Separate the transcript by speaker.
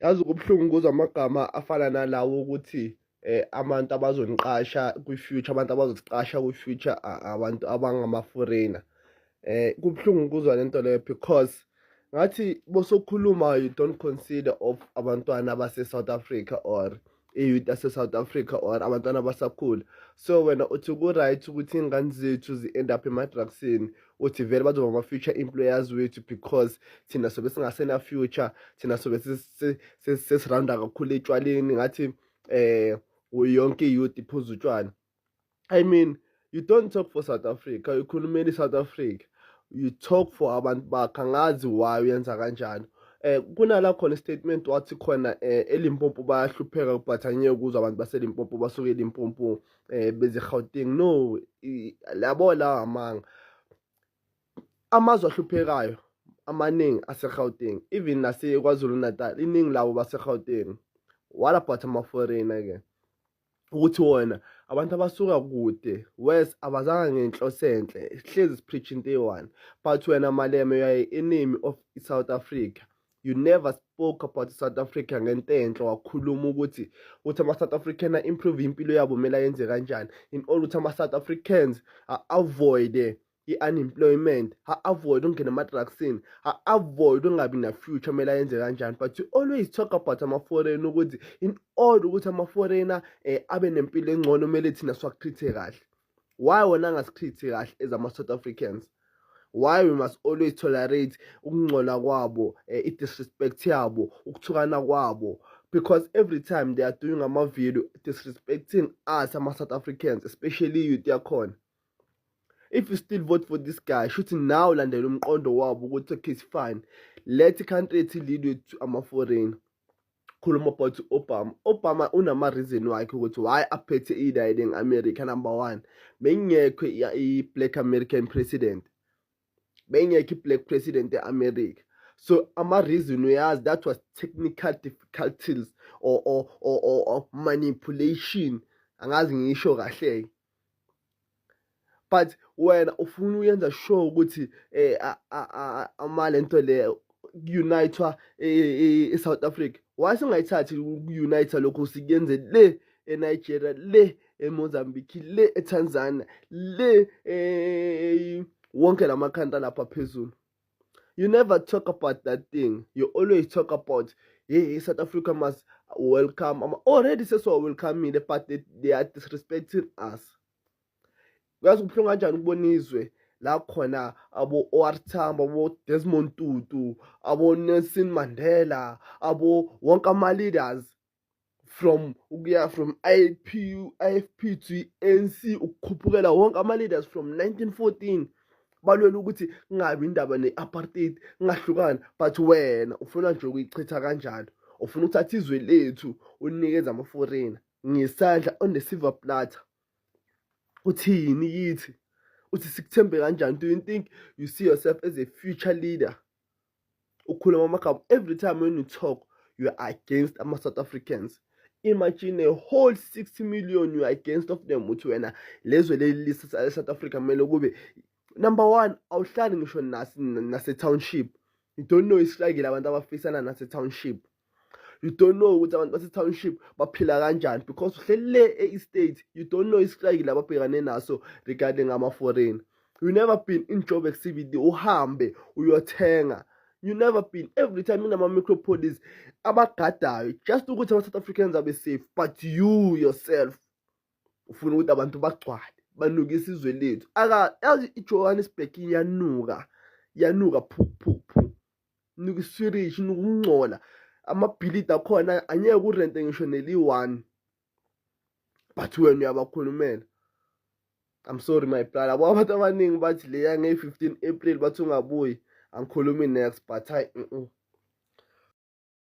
Speaker 1: Yazi kubuhlungu ukuzwa amagama afana nalawo ukuthi abantu abazoniqasha kwi-future, abantu abazosiqasha kwi-future abantu abangama-foreigner. Kubuhlungu ukuzwa lento leyo because ngathi bosokhuluma you don't consider of abantwana base-South Africa or i-youth ase-South Africa or abantwana abasakhula. So wena uthi ku-right ukuthi iy'ngane zethu zi-end up ema-drugsini, uthi vele bazoba ama-future employers wethu because thina sobe singasena-future, thina sobe sesirawunda kakhulu etshwaleni ngathi yonke i-youth iphuza utshwala. I mean, you don't talk for South Africa, ukhulumela i-South Africa, you talk for abantu bakho. Angazi why uyenza kanjalo. Kunala khona statement wathi khona eLimpopo bayahlupheka but angeke ukuzwa abantu baseLimpopo basuke eLimpopo beze Gauteng. No, labo la amanga amazwe ahluphekayo amaningi ase-Gauteng, even nase-KwaZulu Natal iningi labo base-Gauteng. What about ama-foreigner ke? Ukuthi wona abantu abasuka kude west abazanga ngenhloso enhle, hlezi sipreach into eyi-one, but wena Malema you are enemy of South Africa. You never spoke about South Africa ngento enhle, wakhuluma ukuthi ama-South African a-improve impilo yabo kumele ayenze kanjani in order ukuthi ama-South Africans a-avoid i-unemployment, a-avoid ukungena ema-drugsini, a-avoid ungabi na-future kumele ayenze kanjani. But you always talk about ama-foreigner ukuthi in order ukuthi ama-foreigner abe nempilo engcono kumele thina siwakhrithe kahle. Why wona angasikhrithi kahle as ama-South Africans? Why we must always tolerate ukungcola kwabo, i-disrespect yabo, ukuthukana kwabo? Because every time they are doing ama-video disrespecting us ama-South Africans, especially youth yakhona. If you still vote for this guy, shuthi now landela umqondo wabo ukuthi okay it's fine, let country ethi lead to ama-foreign. Khuluma about Obama unama-reason wakhe ukuthi why aphethe i-died in America. Number one, bengekho i-black American president, bengekho i-black president e-America. So ama-reason uyazi that was technical difficulties or manipulation, angazi ngisho kahle. But wena ufuna uyenza sure ukuthi amalento le unitwa e-South Africa. Why singayithathi unite lokho sikuyenze le eNigeria, le eMozambique, le eTanzania, le wonke lamakhanda lapha phezulu? You never talk about that thing. You always talk about South Africa must welcome. Already welcoming, but they are disrespecting us. Uyazi kubuhlungu kanjani ukubona izwe la khona abo-O.R. Tambo, abo-Desmond Tutu, abo-Nelson Mandela, abo wonke ama-leaders from IFP to ANC, ukukhuphukela wonke ama-leaders from 1914 balwela ukuthi kungabi indaba ne-apartheid, kungahlukani. But wena ufuna nje ukuyichitha kanjalo, ufuna ukuthatha izwe lethu unikeze ama-foreigner ngesandla on the silver platter. Uthini yithi? Uthi sikuthembe kanjani? Do you think you see yourself as a future leader? Ukhuluma amagama every time when you talk you are against ama-South Africans. Imagine a whole 60 million you are against of them. Uthi wena lezwe lelisa South Africa kumele kube number one. Awuhlali ngisho nase-township. You don't know istruggle abantu abafisana nase-township. You don't know ukuthi abantu base-township baphila kanjani because uhlele e-estate. You don't know istruggle ababhekane naso regarding ama-foreign. You never been in job activity uhambe uyothenga. You never been. Every time inama-micropolice abagadayo just ukuthi ama-South Africans abe safe, but you yourself ufuna ukuthi abantu bagcwale banukise izwe lethu. Yazi iJohannesburg iyanuka phu nuka iswirishi, nuka ukungcola. Amabhilidi akhona angeke urente ngisho neli-1, but wena uyabakhulumela. I'm sorry my brother, abo abantu abaningi bathi le yange 15 April bathi ungabuyi, angikhulumi next, but hayi